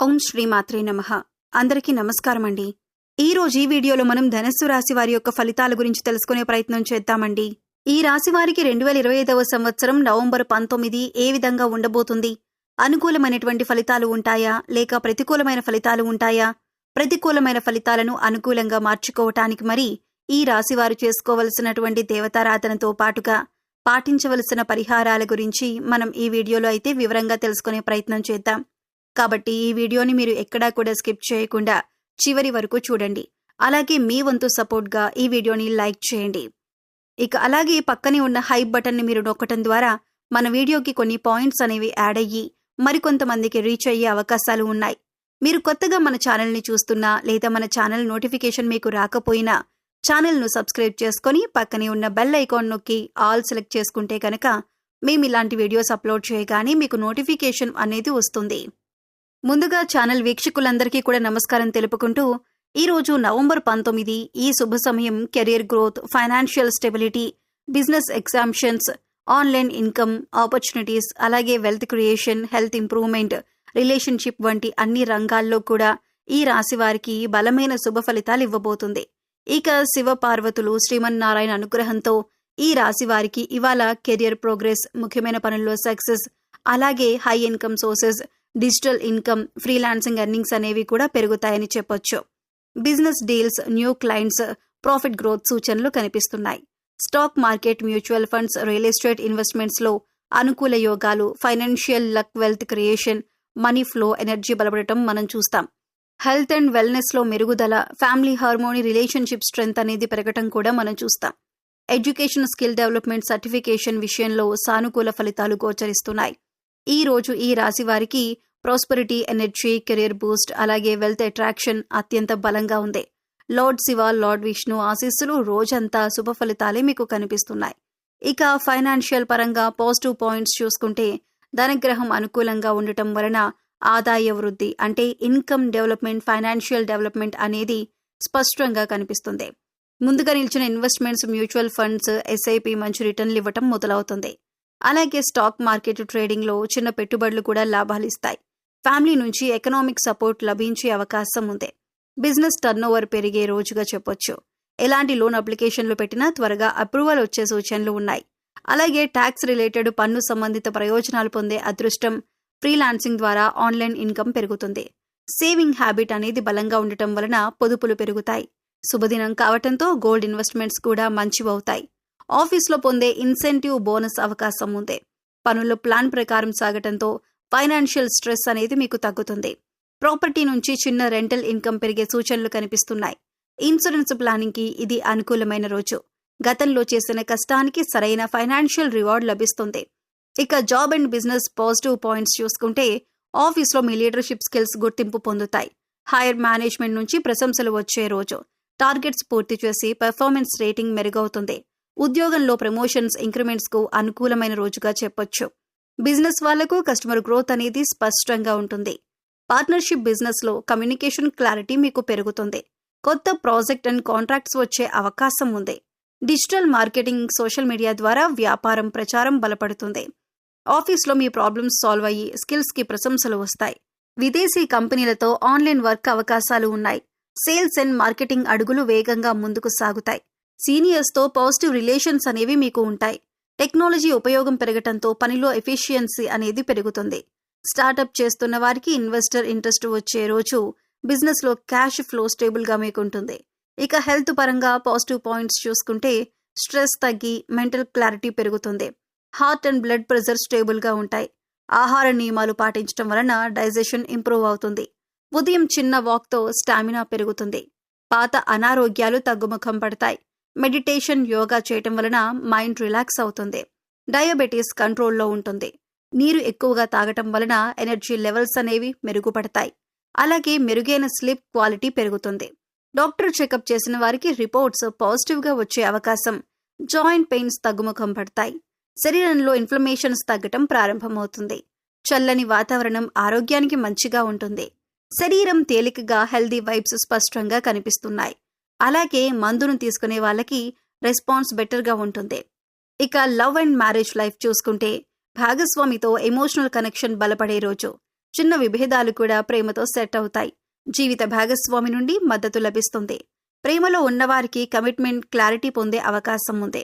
ఓం శ్రీ మాత్రే నమః. అందరికీ నమస్కారం అండి. ఈరోజు ఈ వీడియోలో మనం ధనస్సు రాశి వారి యొక్క ఫలితాల గురించి తెలుసుకునే ప్రయత్నం చేద్దామండి. ఈ రాశి వారికి 2025వ సంవత్సరం నవంబర్ 19 ఏ విధంగా ఉండబోతుంది? అనుకూలమైనటువంటి ఫలితాలు ఉంటాయా లేక ప్రతికూలమైన ఫలితాలు ఉంటాయా? ప్రతికూలమైన ఫలితాలను అనుకూలంగా మార్చుకోవటానికి మరి ఈ రాశి వారు చేసుకోవలసినటువంటి దేవతారాధనతో పాటుగా పాటించవలసిన పరిహారాల గురించి మనం ఈ వీడియోలో అయితే వివరంగా తెలుసుకునే ప్రయత్నం చేద్దాం. కాబట్టి ఈ వీడియోని మీరు ఎక్కడా కూడా స్కిప్ చేయకుండా చివరి వరకు చూడండి. అలాగే మీ వంతు సపోర్ట్గా ఈ వీడియోని లైక్ చేయండి. ఇక అలాగే పక్కనే ఉన్న హైప్ బటన్ని మీరు నొక్కటం ద్వారా మన వీడియోకి కొన్ని పాయింట్స్ అనేవి యాడ్ అయ్యి మరికొంతమందికి రీచ్ అయ్యే అవకాశాలు ఉన్నాయి. మీరు కొత్తగా మన ఛానల్ని చూస్తున్నా లేదా మన ఛానల్ నోటిఫికేషన్ మీకు రాకపోయినా ఛానల్ను సబ్స్క్రైబ్ చేసుకొని పక్కనే ఉన్న బెల్ ఐకాన్ నొక్కి ఆల్ సెలెక్ట్ చేసుకుంటే కనుక మేము ఇలాంటి వీడియోస్ అప్లోడ్ చేయగానే మీకు నోటిఫికేషన్ అనేది వస్తుంది. ముందుగా ఛానల్ వీక్షకులందరికీ కూడా నమస్కారం తెలుపుకుంటూ ఈరోజు నవంబర్ 19 ఈ శుభ సమయం career growth, financial stability, business exemptions, online income opportunities, అలాగే wealth creation, health improvement, relationship వంటి అన్ని రంగాల్లో కూడా ఈ రాశి వారికి బలమైన శుభ ఫలితాలు ఇవ్వబోతుంది. ఇక శివ పార్వతులు శ్రీమన్నారాయణ అనుగ్రహంతో ఈ రాశి వారికి ఇవాళ కెరియర్ ప్రోగ్రెస్, ముఖ్యమైన పనుల్లో సక్సెస్, అలాగే high income sources, digital income, freelancing earnings అనేవి కూడా పెరుగుతాయని చెప్పొచ్చు. Business deals, new clients, profit growth సూచనలు కనిపిస్తున్నాయి. Stock market, mutual funds, real estate ఇన్వెస్ట్మెంట్స్లో అనుకూల యోగాలు, financial luck, wealth creation, money flow, energy బలపడటం మనం చూస్తాం. హెల్త్ అండ్ వెల్నెస్లో మెరుగుదల, ఫ్యామిలీ హార్మోనీ, రిలేషన్షిప్ స్ట్రెంగ్త్ అనేది పెరగటం కూడా మనం చూస్తాం. ఎడ్యుకేషన్, స్కిల్ డెవలప్మెంట్, సర్టిఫికేషన్ విషయంలో సానుకూల ఫలితాలు గోచరిస్తున్నాయి. ఈ రోజు ఈ రాశి వారికి ప్రాస్పరిటీ, ఎనర్జీ, కెరీర్ బూస్ట్, అలాగే వెల్త్ అట్రాక్షన్ అత్యంత బలంగా ఉంది. లార్డ్ శివ, లార్డ్ విష్ణు ఆశీస్సులు రోజంతా శుభ ఫలితాలే మీకు కనిపిస్తున్నాయి. ఇక ఫైనాన్షియల్ పరంగా పాజిటివ్ పాయింట్స్ చూసుకుంటే ధనగ్రహం అనుకూలంగా ఉండటం వలన ఆదాయ వృద్ధి అంటే ఇన్కమ్ డెవలప్మెంట్, ఫైనాన్షియల్ డెవలప్మెంట్ అనేది స్పష్టంగా కనిపిస్తుంది. ముందుగా నిలిచిన ఇన్వెస్ట్మెంట్స్, మ్యూచువల్ ఫండ్స్, ఎస్ఐపి మంచి రిటర్న్లు ఇవ్వటం మొదలవుతుంది. అలాగే స్టాక్ మార్కెట్ ట్రేడింగ్లో చిన్న పెట్టుబడులు కూడా లాభాలిస్తాయి. ఫ్యామిలీ నుంచి ఎకనామిక్ సపోర్ట్ లభించే అవకాశం ఉంది. బిజినెస్ టర్నోవర్ పెరిగే రోజుగా చెప్పొచ్చు. ఎలాంటి లోన్ అప్లికేషన్లు పెట్టినా త్వరగా అప్రూవల్ వచ్చే సూచనలు ఉన్నాయి. అలాగే ట్యాక్స్ రిలేటెడ్, పన్ను సంబంధిత ప్రయోజనాలు పొందే అదృష్టం, ఫ్రీలాన్సింగ్ ద్వారా ఆన్లైన్ ఇన్కమ్ పెరుగుతుంది. సేవింగ్ హ్యాబిట్ అనేది బలంగా ఉండటం వలన పొదుపులు పెరుగుతాయి. శుభదినం కావటంతో గోల్డ్ ఇన్వెస్ట్మెంట్స్ కూడా మంచివవుతాయి. ఆఫీస్లో పొందే ఇన్సెంటివ్, బోనస్ అవకాశం ఉంది. పనులు ప్లాన్ ప్రకారం సాగటంతో ఫైనాన్షియల్ స్ట్రెస్ అనేది మీకు తగ్గుతుంది. ప్రాపర్టీ నుంచి చిన్న రెంటల్ ఇన్కమ్ పెరిగే సూచనలు కనిపిస్తున్నాయి. ఇన్సూరెన్స్ ప్లానింగ్కి ఇది అనుకూలమైన రోజు. గతంలో చేసిన కష్టానికి సరైన ఫైనాన్షియల్ రివార్డ్ లభిస్తుంది. ఇక job and business positive points చూసుకుంటే ఆఫీస్లో మీ లీడర్షిప్ స్కిల్స్ గుర్తింపు పొందుతాయి. హైయర్ మేనేజ్మెంట్ నుంచి ప్రశంసలు వచ్చే రోజు. టార్గెట్స్ పూర్తి చేసి పెర్ఫార్మెన్స్ రేటింగ్ మెరుగవుతుంది. ఉద్యోగంలో ప్రమోషన్స్, ఇంక్రిమెంట్స్ కు అనుకూలమైన రోజుగా చెప్పొచ్చు. బిజినెస్ వాళ్లకు కస్టమర్ గ్రోత్ అనేది స్పష్టంగా ఉంటుంది. పార్ట్నర్షిప్ బిజినెస్ లో కమ్యూనికేషన్ క్లారిటీ మీకు పెరుగుతుంది. కొత్త ప్రాజెక్ట్ అండ్ కాంట్రాక్ట్స్ వచ్చే అవకాశం ఉంది. డిజిటల్ మార్కెటింగ్, సోషల్ మీడియా ద్వారా వ్యాపారం ప్రచారం బలపడుతుంది. ఆఫీస్లో మీ ప్రాబ్లమ్స్ సాల్వ్ అయ్యి స్కిల్స్ కి ప్రశంసలు వస్తాయి. విదేశీ కంపెనీలతో ఆన్లైన్ వర్క్ అవకాశాలు ఉన్నాయి. సేల్స్ అండ్ మార్కెటింగ్ అడుగులు వేగంగా ముందుకు సాగుతాయి. సీనియర్స్తో పాజిటివ్ రిలేషన్స్ అనేవి మీకు ఉంటాయి. టెక్నాలజీ ఉపయోగం పెరగటంతో పనిలో ఎఫిషియన్సీ అనేది పెరుగుతుంది. స్టార్టప్ చేస్తున్న వారికి ఇన్వెస్టర్ ఇంట్రెస్ట్ వచ్చే రోజు. బిజినెస్లో క్యాష్ ఫ్లో స్టేబుల్గా మీకు ఉంటుంది. ఇక హెల్త్ పరంగా పాజిటివ్ పాయింట్స్ చూసుకుంటే స్ట్రెస్ తగ్గి మెంటల్ క్లారిటీ పెరుగుతుంది. హార్ట్ అండ్ బ్లడ్ ప్రెషర్ స్టేబుల్గా ఉంటాయి. ఆహార నియమాలు పాటించడం వలన డైజెషన్ ఇంప్రూవ్ అవుతుంది. ఉదయం చిన్న వాక్తో స్టామినా పెరుగుతుంది. పాత అనారోగ్యాలు తగ్గుముఖం పడతాయి. మెడిటేషన్, యోగా చేయటం వలన మైండ్ రిలాక్స్ అవుతుంది. డయాబెటీస్ కంట్రోల్లో ఉంటుంది. నీరు ఎక్కువగా తాగటం వలన ఎనర్జీ లెవెల్స్ అనేవి మెరుగుపడతాయి. అలాగే మెరుగైన స్లీప్ క్వాలిటీ పెరుగుతుంది. డాక్టర్ చెకప్ చేసిన వారికి రిపోర్ట్స్ పాజిటివ్గా వచ్చే అవకాశం. జాయింట్ పెయిన్స్ తగ్గుముఖం పడతాయి. శరీరంలో ఇన్ఫ్లమేషన్స్ తగ్గటం ప్రారంభమవుతుంది. చల్లని వాతావరణం ఆరోగ్యానికి మంచిగా ఉంటుంది. శరీరం తేలికగా, హెల్దీ వైబ్స్ స్పష్టంగా కనిపిస్తున్నాయి. అలాగే మందును తీసుకునే వాళ్ళకి రెస్పాన్స్ బెటర్గా ఉంటుంది. ఇక లవ్ అండ్ మ్యారేజ్ లైఫ్ చూసుకుంటే భాగస్వామితో ఎమోషనల్ కనెక్షన్ బలపడే రోజు. చిన్న విభేదాలు కూడా ప్రేమతో సెట్ అవుతాయి. జీవిత భాగస్వామి నుండి మద్దతు లభిస్తుంది. ప్రేమలో ఉన్నవారికి కమిట్మెంట్ క్లారిటీ పొందే అవకాశం ఉంది.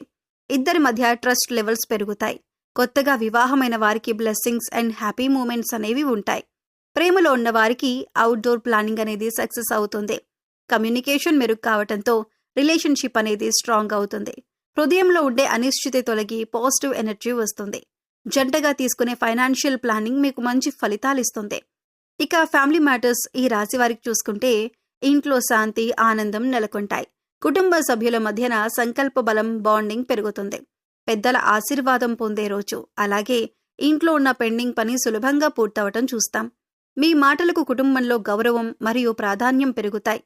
ఇద్దరి మధ్య ట్రస్ట్ లెవెల్స్ పెరుగుతాయి. కొత్తగా వివాహమైన వారికి బ్లెస్సింగ్స్ అండ్ హ్యాపీ మూమెంట్స్ అనేవి ఉంటాయి. ప్రేమలో ఉన్న వారికి అవుట్డోర్ ప్లానింగ్ అనేది సక్సెస్ అవుతుంది. కమ్యూనికేషన్ మెరుగు కావటంతో రిలేషన్షిప్ అనేది స్ట్రాంగ్ అవుతుంది. హృదయంలో ఉండే అనిశ్చితి తొలగి పాజిటివ్ ఎనర్జీ వస్తుంది. జంటగా తీసుకునే ఫైనాన్షియల్ ప్లానింగ్ మీకు మంచి ఫలితాలు ఇస్తుంది. ఇక ఫ్యామిలీ మ్యాటర్స్ ఈ రాశి వారికి చూసుకుంటే ఇంట్లో శాంతి, ఆనందం నెలకొంటాయి. కుటుంబ సభ్యుల మధ్యన సంకల్ప బలం, బాండింగ్ పెరుగుతుంది. పెద్దల ఆశీర్వాదం పొందే రోజు. అలాగే ఇంట్లో ఉన్న పెండింగ్ పని సులభంగా పూర్తవటం చూస్తాం. మీ మాటలకు కుటుంబంలో గౌరవం మరియు ప్రాధాన్యం పెరుగుతాయి.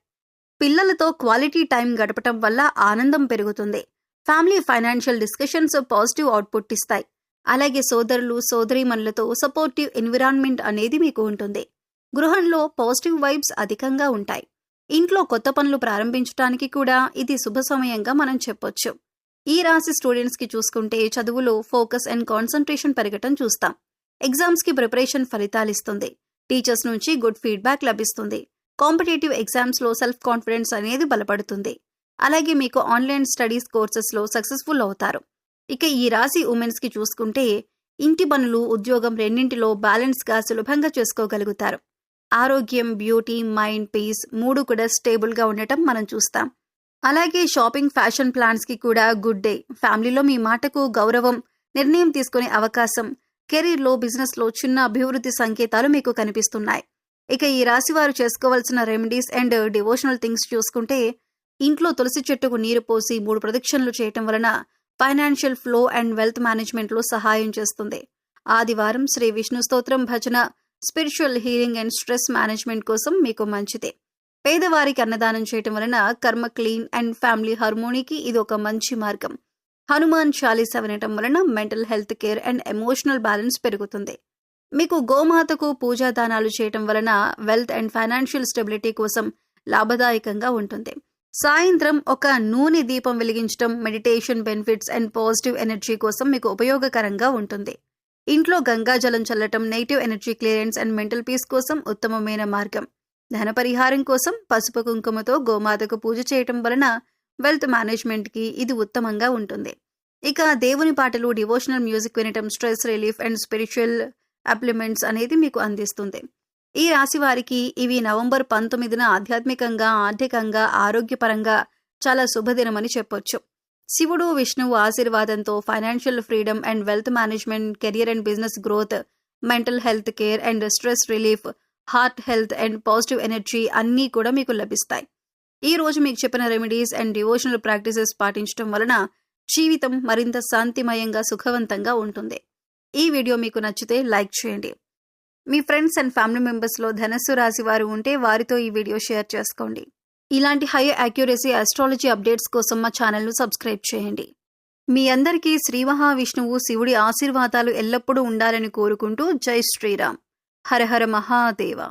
పిల్లలతో క్వాలిటీ టైం గడపటం వల్ల ఆనందం పెరుగుతుంది. Family financial discussions positive output ఇస్తాయి. అలాగే సోదరులు, సోదరీమణులతో సపోర్టివ్ ఎన్విరాన్మెంట్ అనేది మీకు ఉంటుంది. గృహంలో పాజిటివ్ వైబ్స్ అధికంగా ఉంటాయి. ఇంట్లో కొత్త పనులు ప్రారంభించడానికి కూడా ఇది శుభ సమయంగా మనం చెప్పొచ్చు. ఈ రాశి స్టూడెంట్స్ కి చూసుకుంటే చదువులో ఫోకస్ అండ్ కాన్సంట్రేషన్ పెరగటం చూస్తాం. ఎగ్జామ్స్ కి ప్రిపరేషన్ ఫలితాలు ఇస్తుంది. టీచర్స్ నుంచి గుడ్ ఫీడ్బ్యాక్ లభిస్తుంది. కాంపిటేటివ్ ఎగ్జామ్స్ లో సెల్ఫ్ కాన్ఫిడెన్స్ అనేది బలపడుతుంది. అలాగే మీకు ఆన్లైన్ స్టడీస్ కోర్సెస్ లో సక్సెస్ఫుల్ అవుతారు. ఇక ఈ రాశి ఉమెన్స్ కి చూసుకుంటే ఇంటి పనులు, ఉద్యోగం రెండింటిలో బ్యాలెన్స్ గా సులభంగా చేసుకోగలుగుతారు. ఆరోగ్యం, బ్యూటీ, మైండ్, పీస్ మూడు కూడా స్టేబుల్ గా ఉండటం మనం చూస్తాం. అలాగే షాపింగ్, ఫ్యాషన్ ప్లాన్స్ కి కూడా గుడ్ డే. ఫ్యామిలీలో మీ మాటకు గౌరవం, నిర్ణయం తీసుకునే అవకాశం, కెరీర్ లో, బిజినెస్ లో చిన్న అభివృద్ధి సంకేతాలు మీకు కనిపిస్తున్నాయి. ఇక ఈ రాశి వారు చేసుకోవాల్సిన రెమెడీస్ అండ్ డివోషనల్ థింగ్స్ చూసుకుంటే ఇంట్లో తులసి చెట్టుకు నీరు పోసి 3 ప్రదక్షిణలు చేయటం వలన financial flow and wealth management లో సహాయం చేస్తుంది. ఆదివారం శ్రీ విష్ణు స్తోత్రం, భజన, spiritual healing and stress management కోసం మీకు మంచిదే. పేదవారికి అన్నదానం చేయటం వలన కర్మ క్లీన్ అండ్ ఫ్యామిలీ హార్మోనీకి ఇది ఒక మంచి మార్గం. హనుమాన్ చాలీసా వినటం వలన mental health care and emotional balance పెరుగుతుంది. మీకు గోమాతకు పూజా దానాలు చేయటం వలన వెల్త్ అండ్ ఫైనాన్షియల్ స్టెబిలిటీ కోసం లాభదాయకంగా ఉంటుంది. సాయంత్రం ఒక నూనె దీపం వెలిగించడం meditation benefits and positive energy కోసం మీకు ఉపయోగకరంగా ఉంటుంది. ఇంట్లో గంగాజలం చల్లటం negative energy clearance and mental peace కోసం ఉత్తమమైన మార్గం. ధన పరిహారం కోసం పసుపు కుంకుమతో గోమాతకు పూజ చేయటం వలన వెల్త్ మేనేజ్మెంట్ కి ఇది ఉత్తమంగా ఉంటుంది. ఇక దేవుని పాటలు, డివోషనల్ మ్యూజిక్ వినటం స్ట్రెస్ రిలీఫ్ అండ్ స్పిరిచువల్ అప్లిమెంట్స్ అనేది మీకు అందిస్తుంది. ఈ రాశి వారికి ఇవి నవంబర్ 19న ఆధ్యాత్మికంగా, ఆర్థికంగా, ఆరోగ్యపరంగా చాలా శుభదినమని చెప్పొచ్చు. శివుడు, విష్ణువు ఆశీర్వాదంతో financial freedom and wealth management, career and business growth, mental health care and stress relief, heart health and positive energy అన్నీ కూడా మీకు లభిస్తాయి. ఈ రోజు మీకు చెప్పిన రెమెడీస్ అండ్ డివోషనల్ ప్రాక్టీసెస్ పాటించడం వలన జీవితం మరింత శాంతిమయంగా, సుఖవంతంగా ఉంటుంది. ఈ వీడియో మీకు నచ్చితే లైక్ చేయండి. మీ ఫ్రెండ్స్ అండ్ ఫ్యామిలీ మెంబర్స్లో ధనస్సు రాశి వారు ఉంటే వారితో ఈ వీడియో షేర్ చేసుకోండి. ఇలాంటి హై యాక్యురసీ ఆస్ట్రాలజీ అప్డేట్స్ కోసం మా ఛానల్ను సబ్స్క్రైబ్ చేయండి. మీ అందరికీ శ్రీ మహావిష్ణువు, శివుడి ఆశీర్వాదాలు ఎల్లప్పుడూ ఉండాలని కోరుకుంటూ జై శ్రీరామ్. హర హర మహాదేవ.